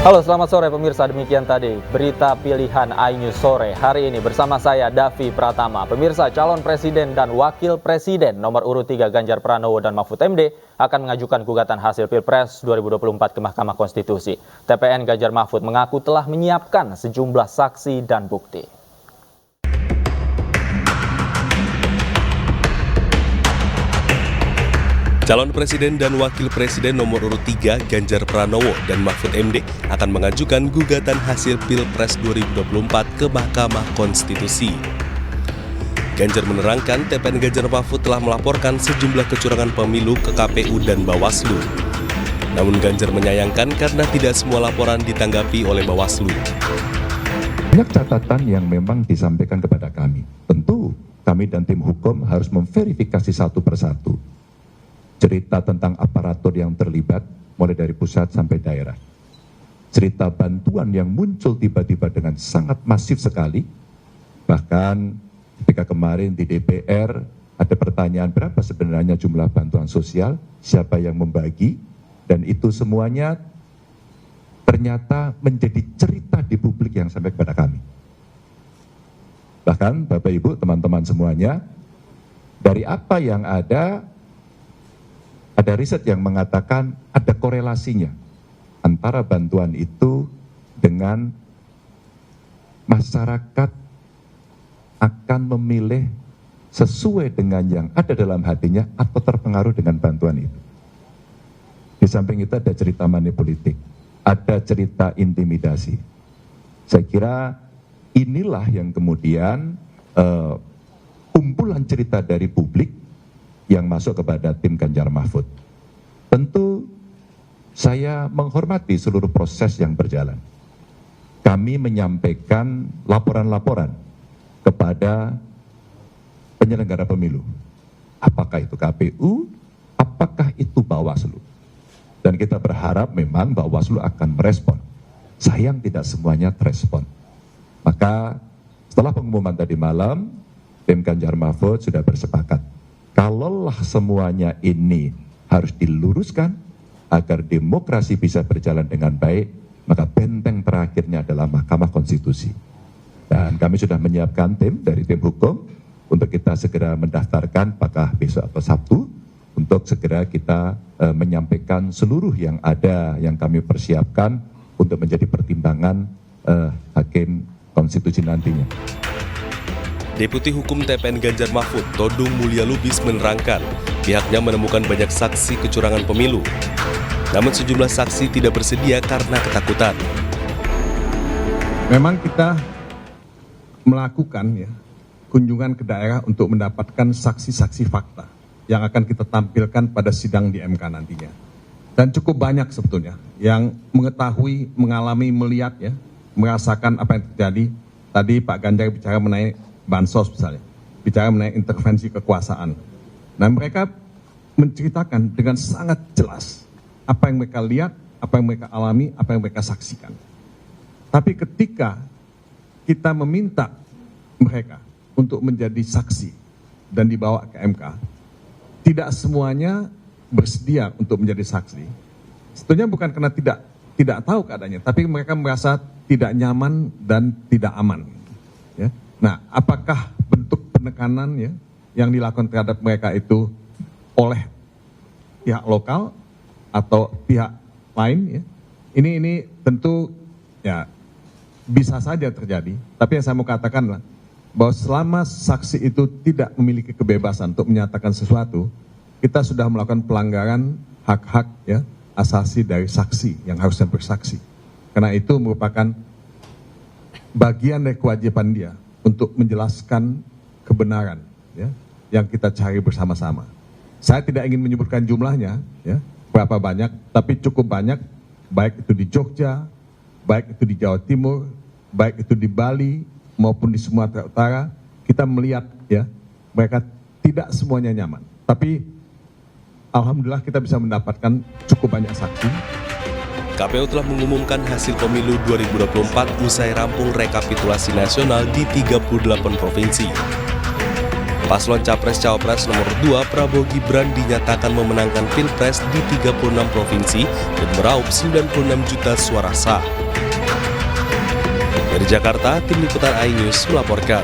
Halo, selamat sore pemirsa. Demikian tadi berita pilihan iNews sore hari ini bersama saya Davi Pratama. Pemirsa, calon presiden dan wakil presiden nomor urut 3 Ganjar Pranowo dan Mahfud MD akan mengajukan gugatan hasil Pilpres 2024 ke Mahkamah Konstitusi. TPN Ganjar Mahfud mengaku telah menyiapkan sejumlah saksi dan bukti. Calon Presiden dan Wakil Presiden nomor urut 3 Ganjar Pranowo dan Mahfud MD akan mengajukan gugatan hasil Pilpres 2024 ke Mahkamah Konstitusi. Ganjar menerangkan TPN Ganjar Mahfud telah melaporkan sejumlah kecurangan pemilu ke KPU dan Bawaslu. Namun Ganjar menyayangkan karena tidak semua laporan ditanggapi oleh Bawaslu. Banyak catatan yang memang disampaikan kepada kami. Tentu kami dan tim hukum harus memverifikasi satu persatu. Cerita tentang aparatur yang terlibat, mulai dari pusat sampai daerah. Cerita bantuan yang muncul tiba-tiba dengan sangat masif sekali. Bahkan ketika kemarin di DPR ada pertanyaan berapa sebenarnya jumlah bantuan sosial, siapa yang membagi, dan itu semuanya ternyata menjadi cerita di publik yang sampai kepada kami. Bahkan Bapak Ibu, teman-teman semuanya, dari apa yang ada riset yang mengatakan ada korelasinya antara bantuan itu dengan masyarakat akan memilih sesuai dengan yang ada dalam hatinya atau terpengaruh dengan bantuan itu. Di samping itu ada cerita manipolitik, ada cerita intimidasi. Saya kira inilah yang kemudian kumpulan cerita dari publik yang masuk kepada tim Ganjar Mahfud. Tentu saya menghormati seluruh proses yang berjalan. Kami menyampaikan laporan-laporan kepada penyelenggara pemilu. Apakah itu KPU, apakah itu Bawaslu. Dan kita berharap memang Bawaslu akan merespon. Sayang tidak semuanya terespon. Maka setelah pengumuman tadi malam, tim Ganjar Mahfud sudah bersepakat. Kalaulah semuanya ini harus diluruskan agar demokrasi bisa berjalan dengan baik, maka benteng terakhirnya adalah Mahkamah Konstitusi. Dan kami sudah menyiapkan tim dari tim hukum untuk kita segera mendaftarkan apakah besok atau Sabtu untuk segera kita menyampaikan seluruh yang ada yang kami persiapkan untuk menjadi pertimbangan hakim konstitusi nantinya. Deputi Hukum TPN Ganjar Mahfud, Todung Mulya Lubis menerangkan pihaknya menemukan banyak saksi kecurangan pemilu. Namun sejumlah saksi tidak bersedia karena ketakutan. Memang kita melakukan kunjungan ke daerah untuk mendapatkan saksi-saksi fakta yang akan kita tampilkan pada sidang di MK nantinya. Dan cukup banyak sebetulnya yang mengetahui, mengalami, melihat, merasakan apa yang terjadi. Tadi Pak Ganjar bicara mengenai bansos misalnya, bicara mengenai intervensi kekuasaan. Nah, mereka menceritakan dengan sangat jelas apa yang mereka lihat, apa yang mereka alami, apa yang mereka saksikan. Tapi ketika kita meminta mereka untuk menjadi saksi dan dibawa ke MK, tidak semuanya bersedia untuk menjadi saksi. Sebetulnya bukan karena tidak tahu keadaannya, tapi mereka merasa tidak nyaman dan tidak aman. Ya. Nah, apakah bentuk penekanan yang dilakukan terhadap mereka itu oleh pihak lokal atau pihak lain? Ini tentu bisa saja terjadi. Tapi yang saya mau katakan adalah bahwa selama saksi itu tidak memiliki kebebasan untuk menyatakan sesuatu, kita sudah melakukan pelanggaran hak-hak asasi dari saksi yang harusnya bersaksi. Karena itu merupakan bagian dari kewajiban dia untuk menjelaskan kebenaran yang kita cari bersama-sama. Saya tidak ingin menyebutkan jumlahnya, berapa banyak, tapi cukup banyak, baik itu di Jogja, baik itu di Jawa Timur, baik itu di Bali, maupun di Sumatera Utara, kita melihat mereka tidak semuanya nyaman. Tapi alhamdulillah kita bisa mendapatkan cukup banyak saksi. KPU telah mengumumkan hasil pemilu 2024 usai rampung rekapitulasi nasional di 38 provinsi. Paslon Capres-Cawapres nomor 2 Prabowo Gibran dinyatakan memenangkan Pilpres di 36 provinsi dan meraup 96 juta suara sah. Dari Jakarta, Tim Liputan iNews melaporkan.